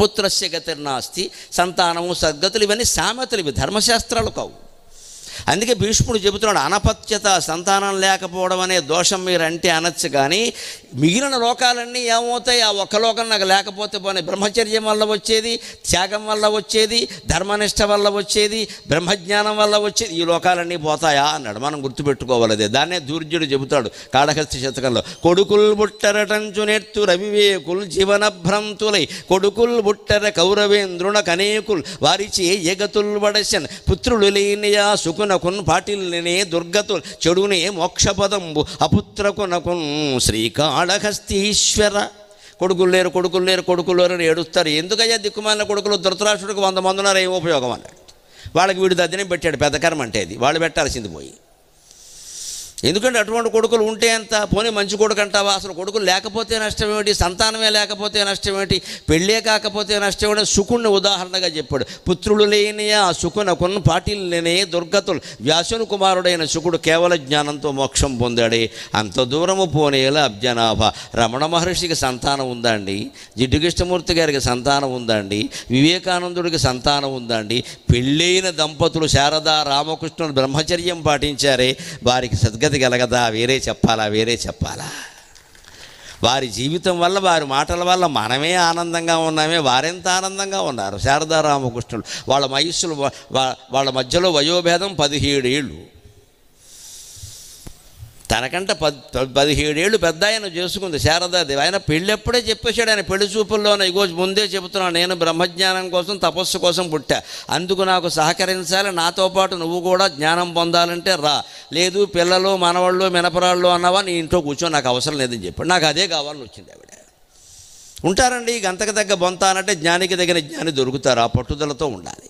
పుత్రస్య గతిర్నాస్తి, సంతానము సద్గతులు, ఇవన్నీ సామెతలు, ఇవి ధర్మశాస్త్రాలు కావు. అందుకే భీష్ముడు చెబుతున్నాడు, అనపత్యత, సంతానం లేకపోవడం అనే దోషం మీరు అంటే అనొచ్చు, కానీ మిగిలిన లోకాలన్నీ ఏమవుతాయి? ఆ ఒక్క లోకం నాకు లేకపోతే పోనీ. బ్రహ్మచర్యం వల్ల వచ్చేది, త్యాగం వల్ల వచ్చేది, ధర్మనిష్ట వల్ల వచ్చేది, బ్రహ్మజ్ఞానం వల్ల వచ్చేది, ఈ లోకాలన్నీ పోతాయా అన్నాడు. మనం గుర్తుపెట్టుకోవాలదే. దాన్నే దూర్జుడు చెబుతాడు కాళహస్తి శతకంలో, కొడుకుల్ బుట్టరటంచు నెత్తు రవివేకుల్ జీవన భ్రంతులై కొడుకుల్ బుట్టర కౌరవేంద్రున కనేకుల్ వారిచే ఎగతుల్ వడసన్ పుత్రులు లేనియా సుకునకున్ పాటిల్నే దుర్గతుల్ చెడునే మోక్షపదంబు అపుత్రకునకున్ శ్రీకాళహస్తీశ్వర. కొడుకులు లేరు, కొడుకులు లేరు, కొడుకులు లేరు అని ఏడుస్తారు. ఎందుకయ్యా దిక్కుమాలిన కొడుకులు? ధృతరాష్ట్రుడికి 100 మంది ఉన్నారు, ఏం ఉపయోగం అన్నాడు. వాళ్ళకి వీడు దద్దనే పెట్టాడు, పెద్ద కర్మ అంటే అది. వాళ్ళు పెట్టాల్సింది పోయి. ఎందుకంటే అటువంటి కొడుకులు ఉంటే ఎంత? పోనీ మంచి కొడుకు అంటావా? అసలు కొడుకులు లేకపోతే నష్టం ఏమిటి? సంతానమే లేకపోతే నష్టం ఏమిటి? పెళ్ళే కాకపోతే నష్టం ఏమిటి? శుకుణ్ణి ఉదాహరణగా చెప్పాడు. పుత్రులు లేనియా శుకునకున్ పాటిల్నే దుర్గతులు. వ్యాసుని కుమారుడైన శుకుడు కేవల జ్ఞానంతో మోక్షం పొందాడే. అంత దూరము పోనేలా అబ్జనాభ. రమణ మహర్షికి సంతానం ఉందా అండి? జిడ్డు కృష్ణమూర్తి గారికి సంతానం ఉందా అండి? వివేకానందుడికి సంతానం ఉందా అండి? పెళ్ళైన దంపతులు శారదా రామకృష్ణుడు బ్రహ్మచర్యం పాటించారే, వారికి సద్గతి కలగదా? వేరే చెప్పాలా? వారి జీవితం వల్ల, వారి మాటల వల్ల మనమే ఆనందంగా ఉన్నామే, వారెంత ఆనందంగా ఉన్నారు. శారదా రామకృష్ణులు వాళ్ళ వయస్సులు, వాళ్ళ మధ్యలో వయోభేదం 17 ఏళ్ళు. తనకంటే 17 ఏళ్ళు పెద్ద ఆయన చేసుకుంది శారదాదేవి. ఆయన పెళ్ళెప్పుడే చెప్పేశాడు. ఆయన పెళ్లి చూపుల్లోనే, ఇగో ముందే చెబుతున్నాను, నేను బ్రహ్మజ్ఞానం కోసం తపస్సు కోసం పుట్టా, అందుకు నాకు సహకరించాలి, నాతో పాటు నువ్వు కూడా జ్ఞానం పొందాలంటే రా, లేదు పిల్లలు మనవాళ్ళు మినపరాళ్ళు అన్నావా నీ ఇంట్లో కూర్చో, నాకు అవసరం లేదని చెప్పాడు. నాకు అదే కావాలని వచ్చింది ఆవిడ. ఉంటారండి గంతకు తగ్గ బొంత అనంటే జ్ఞానికి తగిన జ్ఞాని దొరుకుతారు. ఆ పట్టుదలతో ఉండాలి.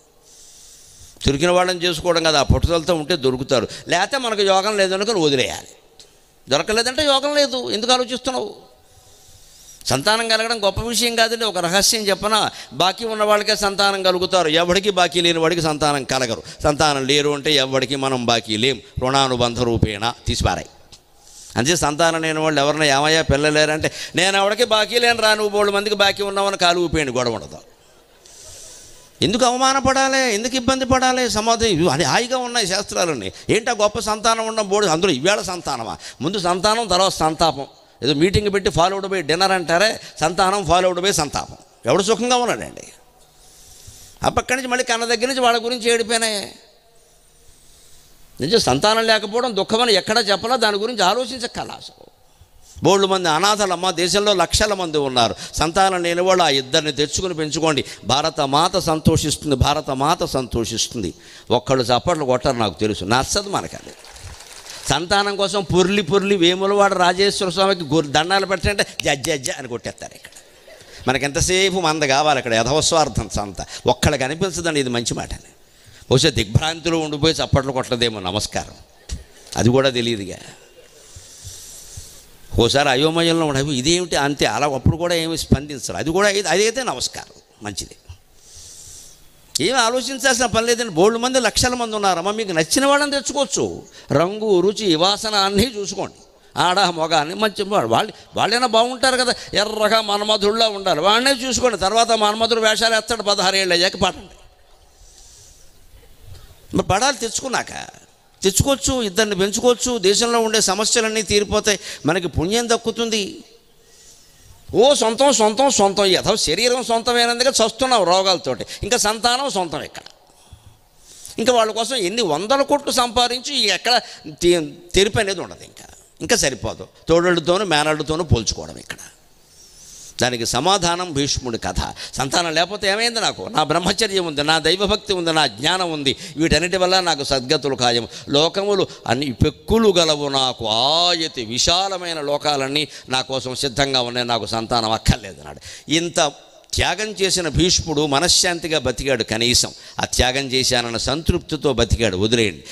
దొరికిన వాళ్ళని చేసుకోవడం కదా, ఆ పట్టుదలతో ఉంటే దొరుకుతారు. లేకపోతే మనకు యోగం లేదనుకొని వదిలేయాలి. దొరకలేదంటే యోగం లేదు, ఎందుకు ఆలోచిస్తున్నావు? సంతానం కలగడం గొప్ప విషయం కాదండి. ఒక రహస్యం చెప్పనా? బాకీ ఉన్న వాళ్ళకే సంతానం కలుగుతారు, ఎవరికి బాకీ లేని వాడికి సంతానం కలగరు. సంతానం లేరు అంటే ఎవరికి మనం బాకీ లేం, రుణానుబంధ రూపేణ తీసిపారాయి. అంతే. సంతానం లేని వాళ్ళు ఎవరైనా ఏమయ్యా పిల్లలు లేరంటే, నేను ఎవరికి బాకీ లేని రా, నువ్వు 3 మందికి బాకీ ఉన్నామని కాలు ఊపేయండి, గొడవ ఉండదు. ఎందుకు అవమానపడాలి? ఎందుకు ఇబ్బంది పడాలి? సమాధి అది హాయిగా ఉన్నాయి శాస్త్రాలన్నీ. ఏంటా గొప్ప సంతానం ఉండడం బోర్డు, అందులో ఇవాళ సంతానమా? ముందు సంతానం, తర్వాత సంతాపం. ఏదో మీటింగ్ పెట్టి ఫాలోడ్ బై డిన్నర్ అంటారే, సంతానం ఫాలోడ్ బై సంతాపం. ఎవడు సుఖంగా ఉన్నాడండి? అప్పటి నుంచి మళ్ళీ కన్న దగ్గర నుంచి వాళ్ళ గురించి ఏడిపోయినాయి. నిజం సంతానం లేకపోవడం దుఃఖమని ఎక్కడా చెప్పలా, దాని గురించి ఆలోచించక్కల. అసలు బోళ్ళు మంది అనాథలమ్మ దేశంలో లక్షల మంది ఉన్నారు. సంతానం లేని వాళ్ళు ఆ ఇద్దరిని తెచ్చుకుని పెంచుకోండి. భారతమాత సంతోషిస్తుంది, భారతమాత సంతోషిస్తుంది. ఒక్కళ్ళు చప్పట్లు కొట్టారు, నాకు తెలుసు, నచ్చదు మనకది. సంతానం కోసం పొర్లి వేములవాడ రాజేశ్వర స్వామికి దండాలు పెట్టంటే జజ్జ అని కొట్టేస్తారు. ఇక్కడ మనకి ఎంతసేపు మంద కావాలి, అక్కడ యథవస్వార్థం సంత. ఒక్కళ్ళకి అనిపించదండి ఇది మంచి మాట అని. బహుశా దిగ్భ్రాంతిలో ఉండిపోయి చప్పట్లు కొట్టదేమో, నమస్కారం, అది కూడా తెలియదుగా. ఓసారి అయోమయంలో ఉండవు, ఇదేమిటి అంతే, అలా అప్పుడు కూడా ఏమి స్పందించరు. అది కూడా అదైతే నమస్కారం, మంచిది, ఏమి ఆలోచించాల్సిన పని లేదండి. బోల్డ్ మంది లక్షల మంది ఉన్నారమ్మా, మీకు నచ్చిన వాళ్ళని తెచ్చుకోవచ్చు. రంగు రుచి వాసన అన్నీ చూసుకోండి. ఆడ మొగ అని మంచి వాళ్ళైనా బాగుంటారు కదా, ఎర్రగా మన్మధుడిలా ఉండాలి, వాళ్ళనే చూసుకోండి. తర్వాత మన్మధుడు వేషాలు వేస్తాడు 16 ఏళ్ళు అయ్యాక, పడండి. మరి పడాలి, తెచ్చుకోవచ్చు, ఇద్దరిని పెంచుకోవచ్చు. దేశంలో ఉండే సమస్యలన్నీ తీరిపోతాయి, మనకి పుణ్యం దక్కుతుంది. సొంతం యథ శరీరం సొంతమైనందుకే చస్తున్నావు రోగాలతోటి, ఇంకా సంతానం సొంతం ఎక్కడ? ఇంకా వాళ్ళ కోసం ఎన్ని 100 కోట్లు సంపాదించి ఎక్కడ తెరిపి అనేది ఉండదు. ఇంకా సరిపోదు. తోడళ్ళతోనూ మేనళ్ళతోనూ పోల్చుకోవడం ఇక్కడ. దానికి సమాధానం భీష్ముడి కథ. సంతానం లేకపోతే ఏమైంది? నాకు నా బ్రహ్మచర్యం ఉంది, నా దైవభక్తి ఉంది, నా జ్ఞానం ఉంది, వీటన్నిటి వల్ల నాకు సద్గతులు ఖాయం. లోకములు అన్ని పెక్కులు గలవు నాకు, ఆయతి విశాలమైన లోకాలన్నీ నా కోసం సిద్ధంగా ఉన్నాయి, నాకు సంతానం అక్కర్లేదన్నాడు. ఇంత త్యాగం చేసిన భీష్ముడు మనశ్శాంతిగా బతికాడు. కనీసం ఆ త్యాగం చేశానన్న సంతృప్తితో బతికాడు. వదిలేయండి.